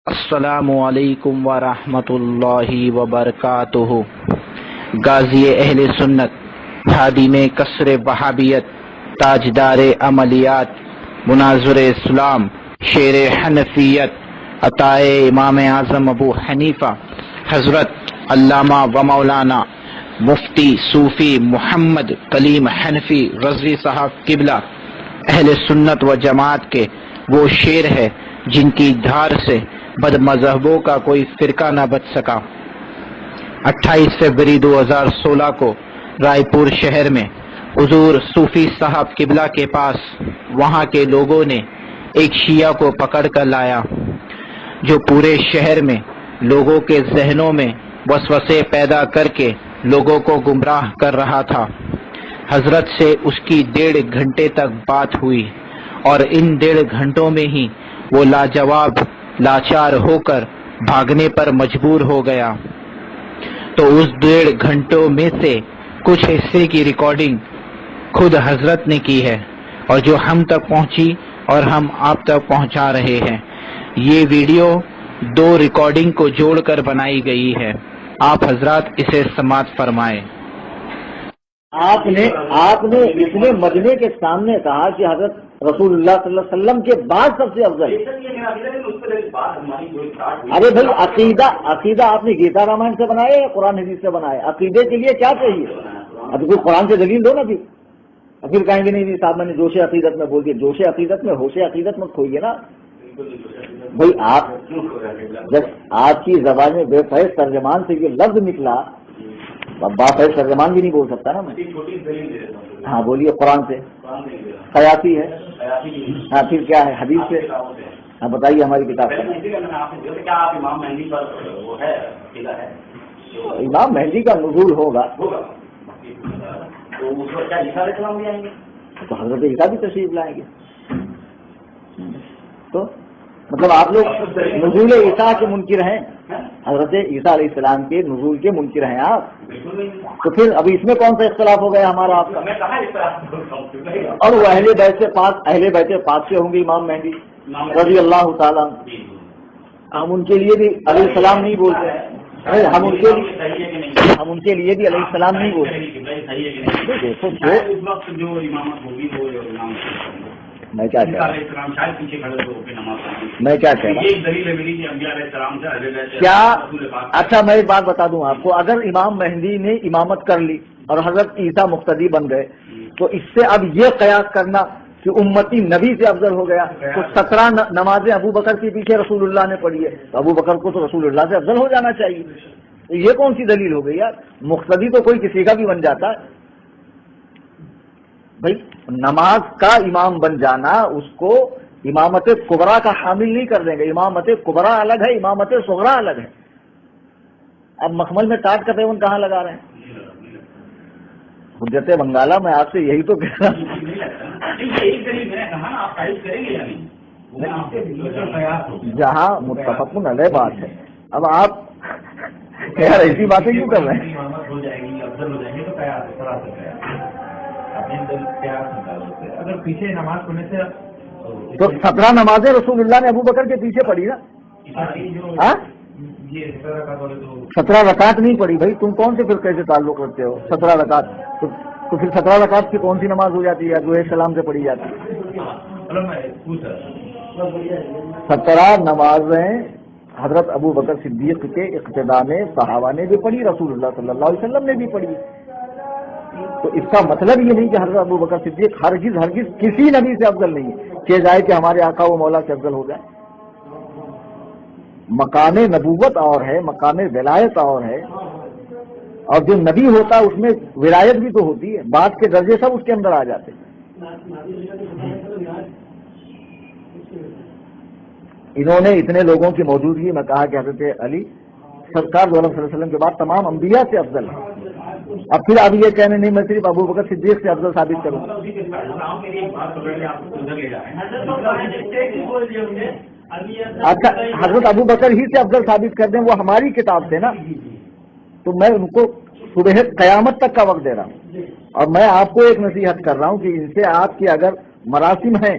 السلام علیکم ورحمۃ اللہ وبرکاتہ۔ غازی اہل سنت، خادم کسر وہابیت، تاجدار عملیات، مناظر اسلام، شیر حنفیت، عطائے امام اعظم ابو حنیفہ حضرت علامہ و مولانا مفتی صوفی محمد کلیم حنفی رضوی صاحب قبلہ اہل سنت و جماعت کے وہ شیر ہے جن کی دھار سے بد مذہبوں کا کوئی فرقہ نہ بچ سکا۔ 28 فروری 2016 کو رائے پور شہر میں حضور صوفی صاحب قبلہ کے پاس وہاں کے لوگوں نے ایک شیعہ کو پکڑ کر لایا جو پورے شہر میں لوگوں کے ذہنوں میں وسوسے پیدا کر کے لوگوں کو گمراہ کر رہا تھا۔ حضرت سے اس کی 1.5 گھنٹے تک بات ہوئی اور ان 1.5 گھنٹوں میں ہی وہ لاجواب لاچار ہو کر بھاگنے پر مجبور ہو گیا۔ تو اس 1.5 گھنٹوں میں سے کچھ حصے کی ریکارڈنگ خود حضرت نے کی ہے اور جو ہم تک پہنچی اور ہم آپ تک پہنچا رہے ہیں۔ یہ ویڈیو 2 ریکارڈنگ کو جوڑ کر بنائی گئی ہے۔ آپ حضرات اسے سماعت فرمائیں۔ آپ نے اتنے مجمع کے سامنے کہا کہ حضرت رسول اللہ صلی اللہ علیہ وسلم کے بعد سب سے افضل۔ ارے بھائی عقیدہ آپ نے گیتا رامائن سے بنایا یا قرآن حدیث سے بنایا؟ عقیدے کے لیے کیا چاہیے؟ ابھی کوئی قرآن سے دلیل دو نا پھر کہیں گے نہیں صاحب میں نے جوش عقیدت میں بول دیا۔ جوش عقیدت میں ہوش عقیدت میں کھوئیے نا بھائی۔ جب آپ کی زبان میں بے فیض ترجمان سے یہ لفظ نکلا، باقاعدہ ترجمان بھی نہیں بول سکتا نا میں۔ ہاں بولیے، قرآن سے قیاسی ہے، ہاں پھر کیا ہے؟ حدیث سے۔ ہاں بتائیے ہماری کتاب سے۔ امام مہدی کا نزول ہوگا تو حضرت عیسیٰ بھی تشریف لائیں گے۔ تو مطلب آپ لوگ نزول عیسیٰ کے منکر ہیں، حضرت عیسیٰ علیہ السلام کے نزول کے منکر ہیں آپ؟ تو پھر ابھی اس میں کون سا اختلاف ہو گیا ہمارا آپ کا؟ اور وہ اہل بیت پاک سے ہوں گے امام مہدی رضی اللہ تعالیٰ۔ ہم ان کے لیے بھی علیہ السلام نہیں بولتے، ہم ان کے لیے بھی علیہ السلام نہیں بولتے۔ دیکھو میں کیا کہہ کیا اچھا میں ایک بات بتا دوں آپ کو، اگر امام مہدی نے امامت کر لی اور حضرت عیسیٰ مقتدی بن گئے تو اس سے اب یہ قیاس کرنا کہ امتی نبی سے افضل ہو گیا تو 17 نمازیں ابو بکر کے پیچھے رسول اللہ نے پڑھی ہے تو ابو بکر کو تو رسول اللہ سے افضل ہو جانا چاہیے۔ تو یہ کون سی دلیل ہو گئی یار؟ مقتدی تو کوئی کسی کا بھی بن جاتا ہے بھائی۔ نماز کا امام بن جانا اس کو امامت کبریٰ کا حامل نہیں کر دیں گے۔ امامت کبریٰ الگ ہے، امامت صغریٰ الگ ہے۔ اب مخمل میں ٹاٹ کا پیون کہاں لگا رہے ہیں؟ حجت بنگالہ میں آپ سے یہی تو کہہ رہا ہوں۔ جہاں متفق علیہ بات ہے، اب آپ یار ایسی باتیں کیوں کر رہے ہیں؟ اگر پیچھے نماز پڑھنے سے تو 17 نمازیں رسول اللہ نے ابو بکر کے پیچھے پڑھی نا؟ 17 رکعت نہیں پڑھی بھائی۔ تم کون سے فرقے سے تعلق رکھتے ہو؟ 17 رکعت تو پھر 17 رکعت کی کون سی نماز ہو جاتی ہے جو ایک سلام سے پڑھی جاتی ہے؟ 17 نمازیں حضرت ابو بکر صدیق کے اقتداء میں صحابہ نے بھی پڑھی، رسول اللہ صلی اللہ علیہ وسلم نے بھی پڑھی۔ تو اس کا مطلب یہ نہیں کہ حضرت ابو بکر صدیق ہرگز کسی نبی سے افضل نہیں ہے کہ جائے کہ ہمارے آقا و مولا سے افضل ہو جائے۔ مقام نبوت اور ہے، مقام ولایت اور ہے، اور جو نبی ہوتا ہے اس میں ولایت بھی تو ہوتی ہے، بات کے درجے سب اس کے اندر آ جاتے ہیں۔ انہوں نے اتنے لوگوں کی موجودگی میں کہا کہ حضرت علی سرکار صلی اللہ علیہ وسلم کے بعد تمام انبیاء سے افضل ہے۔ اب پھر اب یہ کہنے نہیں میں صرف ابو بکر صدیق سے افضل ثابت کروں۔ اچھا حضرت ابو بکر ہی سے افضل ثابت کر دیں، وہ ہماری کتاب سے نا، تو میں ان کو صبح قیامت تک کا وقت دے رہا ہوں اور میں آپ کو ایک نصیحت کر رہا ہوں کہ ان سے آپ کی اگر مراسم ہیں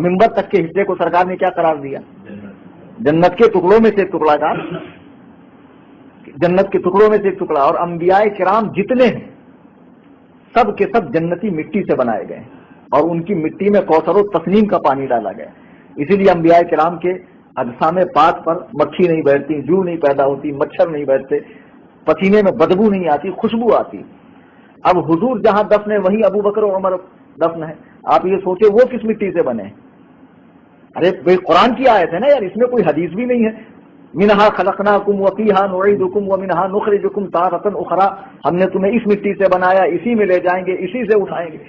منبر تک کے حصے کو سرکار نے کیا قرار دیا؟ جنت کے ٹکڑوں میں سے ایک ٹکڑا کا، جنت کے ٹکڑوں میں سے ایک ٹکڑا. اور انبیاء کرام جتنے ہیں سب کے سب جنتی مٹی سے بنائے گئے اور ان کی مٹی میں کوثر و تسنیم کا پانی ڈالا گیا. اسی لیے انبیاء کرام کے اجسام پاک پر مکھی نہیں بیٹھتی، جو نہیں پیدا ہوتی، مچھر نہیں بیٹھتے، پسینے میں بدبو نہیں آتی، خوشبو آتی. اب حضور جہاں دفن ہے وہیں ابو بکر و عمر دفن ہے. آپ یہ سوچے وہ کس مٹی سے بنے؟ ارے بھائی قرآن کی آیت ہے نا یار، اس میں کوئی حدیث بھی نہیں ہے. منہا خلقناکم وفیہا نعیدکم ومنہا نخرجکم تارۃ اخری، ہم نے تمہیں اس مٹی سے بنایا، اسی میں لے جائیں گے، اسی سے اٹھائیں گے.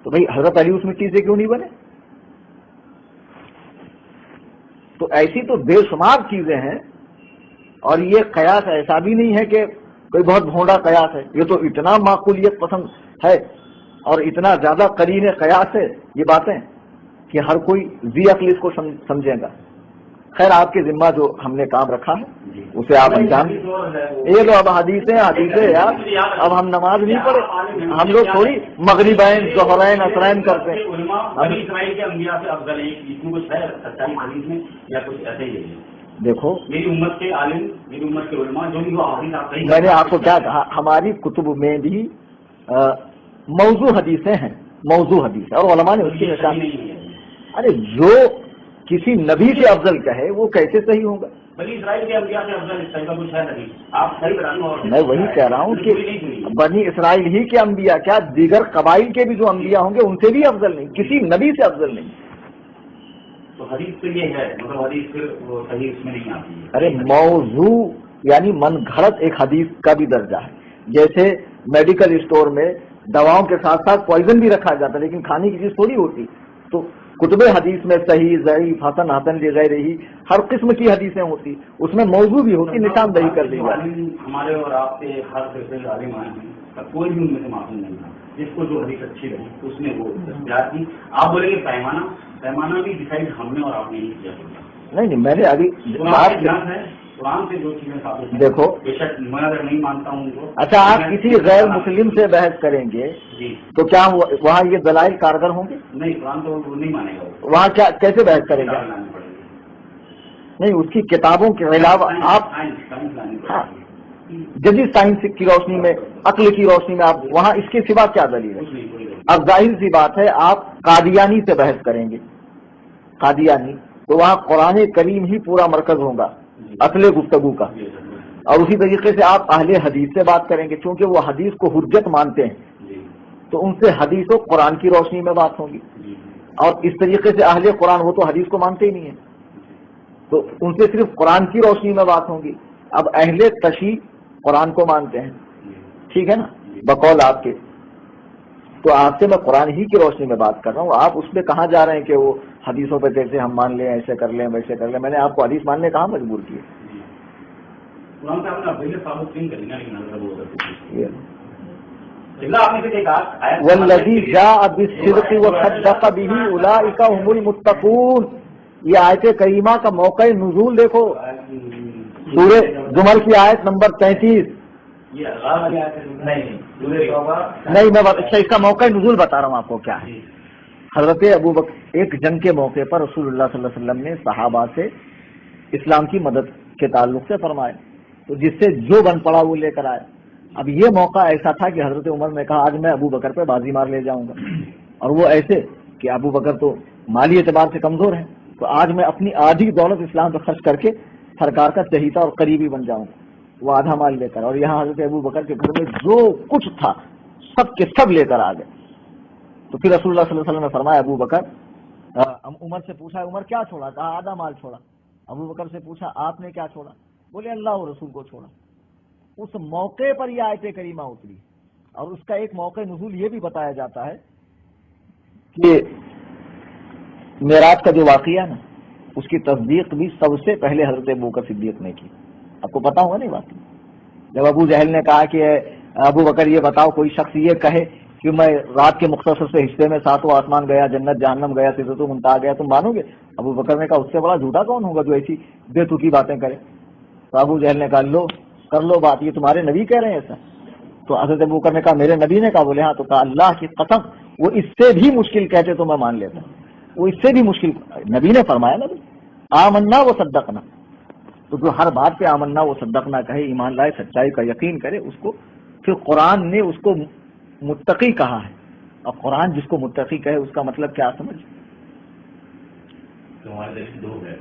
تو بھائی حضرت علی اس مٹی سے کیوں نہیں بنے؟ تو ایسی تو بے شمار چیزیں ہیں. اور یہ قیاس ایسا بھی نہیں ہے کہ کوئی بہت بھونڈا قیاس ہے، یہ تو اتنا معقولیت پسند ہے اور اتنا زیادہ قرین قیاس ہے یہ باتیں کہ ہر کوئی ذی عقل اس کو سمجھے گا. خیر آپ کے ذمہ جو ہم نے کام رکھا ہے اسے آپ انجام دیں. یہ تو اب حدیثیں یار، اب ہم نماز نہیں پڑھے، ہم لوگ تھوڑی مغربین ظہرین اثرین کرتے ہیں. دیکھو میری امت کے عالم، میری امت کے علماء جو بھی وہ حدیث آپ صحیح، میں نے آپ کو کیا کہا، ہماری کتب میں بھی موضوع حدیثیں ہیں، موضوع حدیث، اور علماء نے اس کی نشان. ارے جو کسی نبی سے افضل کہے وہ کیسے صحیح ہوگا؟ بنی اسرائیل کے انبیاء سے افضل اس کا کچھ ہے نہیں، آپ صحیح بتائیں. میں وہی کہہ رہا ہوں کہ بنی اسرائیل ہی کے انبیاء کیا دیگر قبائل کے بھی جو انبیاء ہوں گے ان سے بھی افضل نہیں، کسی نبی سے افضل نہیں. تو حدیث تو یہ ہے، مطلب حدیث پھر وہ صحیح اس میں نہیں آتی ہے. ارے موضوع یعنی من گھڑت ایک حدیث کا بھی درجہ ہے. جیسے میڈیکل اسٹور میں دواؤں کے ساتھ ساتھ پوائزن بھی رکھا جاتا ہے لیکن کھانے کی چیز تھوڑی ہوتی. تو کتب حدیث میں صحیح، ضعیف، حسن، حسن لغیر ہی ہر قسم کی حدیثیں ہوتی، اس میں موضوع بھی ہوتی، نشاندہی کر دی جاتی. ہمارے اور آپ کے ہر سلسلے عالم آئے ہیں، کوئی بھی ان میں سے معصوم نہیں تھا. جس کو جو حدیث اچھی لگی اس نے وہ اختیار کی. آپ بولیں گے پیمانہ بھی ڈیسائڈ ہم نے اور آپ نے نہیں کیا. نہیں میں نے ابھی بات ہے قرآن سے جو چیزیں ثابت ہیں. دیکھو بے شک میں اگر نہیں مانتا ہوں ان کو. اچھا آپ کسی غیر مسلم سے بحث کریں گے جی تو کیا وہاں یہ دلائل کارگر ہوں گے؟ نہیں، قرآن تو وہ نہیں مانے گا. وہاں کیا کیسے بحث کریں گے؟ نہیں اس کی کتابوں کے علاوہ آپ ہاں جدید سائنس کی روشنی میں، عقل کی روشنی میں آپ وہاں اس کے سوا کیا دلیل ہے؟ اب ظاہر سی بات ہے آپ قادیانی سے بحث کریں گے، قادیانی، تو وہاں قرآن کریم ہی پورا مرکز ہوگا اصل گفتگو کا. اور اسی طریقے سے آپ اہل حدیث سے بات کریں گے کیونکہ وہ حدیث کو حجت مانتے ہیں، تو ان سے حدیث و قرآن کی روشنی میں بات ہوگی. اور اس طریقے سے اہل قرآن وہ تو حدیث کو مانتے ہی نہیں ہیں، تو ان سے صرف قرآن کی روشنی میں بات ہوگی. اب اہل تشیع قرآن کو مانتے ہیں، ٹھیک ہے نا، بقول آپ کے. تو آپ سے میں قرآن ہی کی روشنی میں بات کر رہا ہوں. آپ اس میں کہاں جا رہے ہیں کہ وہ حدیثوں پہ کیسے ہم مان لیں، ایسے کر لیں ویسے کر لیں. میں نے آپ کو حدیث ماننے کہاں مجبور کیا. والذی جاء بالصدق وصدق به اولئک هم المتقون. یہ آیت کریمہ کا موقع نزول دیکھو، سورہ زمر کی آیت نمبر 33. نہیں میں اس کا موقع نزول بتا رہا ہوں آپ کو کیا ہے. حضرت ابو بکر ایک جنگ کے موقع پر رسول اللہ صلی اللہ علیہ وسلم نے صحابہ سے اسلام کی مدد کے تعلق سے فرمائے، تو جس سے جو بن پڑا وہ لے کر آئے. اب یہ موقع ایسا تھا کہ حضرت عمر نے کہا آج میں ابو بکر پہ بازی مار لے جاؤں گا، اور وہ ایسے کہ ابو بکر تو مالی اعتبار سے کمزور ہیں، تو آج میں اپنی آدھی دولت اسلام پہ خرچ کر کے سرکار کا چہیتا اور قریبی بن جاؤں گا. وہ آدھا مال لے کر، اور یہاں حضرت ابو بکر کے گھر میں جو کچھ تھا سب کے سب لے کر آ گئے. تو پھر رسول اللہ صلی اللہ علیہ وسلم نے فرمایا ابو بکر، عمر سے پوچھا عمر کیا چھوڑا؟ کہا آدھا مال چھوڑا. ابو بکر سے پوچھا آپ نے کیا چھوڑا؟ بولے اللہ اور رسول کو چھوڑا. اس موقع پر یہ آیت کریمہ اتری، اور اس کا ایک موقع نزول یہ بھی بتایا جاتا ہے کہ معراج کا جو واقعہ نا اس کی تصدیق بھی سب سے پہلے حضرت ابوبکر صدیق نے کی. آپ کو پتا ہوگا نہیں بات. جب ابو جہل نے کہا کہ ابو بکر یہ بتاؤ کوئی شخص یہ کہے کہ میں رات کے مختصر سے حصے میں ساتوں آسمان گیا، جنت جہنم گیا، سدرۃ المنتہا گیا، تم مانو گے؟ ابو بکر نے کہا اس سے بڑا جھوٹا کون ہوگا جو ایسی بے تکی باتیں کرے. تو ابو جہل نے کہا لو کر لو بات، یہ تمہارے نبی کہہ رہے ہیں ایسا؟ تو حضرت ابو بکر نے کہا میرے نبی نے کہا؟ بولے ہاں. تو کہا اللہ کی قسم وہ اس سے بھی مشکل کہتے تو میں مان لیتا. وہ اس سے بھی مشکل. نبی نے فرمایا نا آمنا و صدقنا, تو جو ہر بات پہ آمنا و صدقنا کہے, ایمان لائے, سچائی کا یقین کرے, اس کو پھر قرآن نے اس کو متقی کہا ہے. اور قرآن جس کو متقی کہے اس کا مطلب کیا سمجھ؟ تو ہمارے دیش دو ہے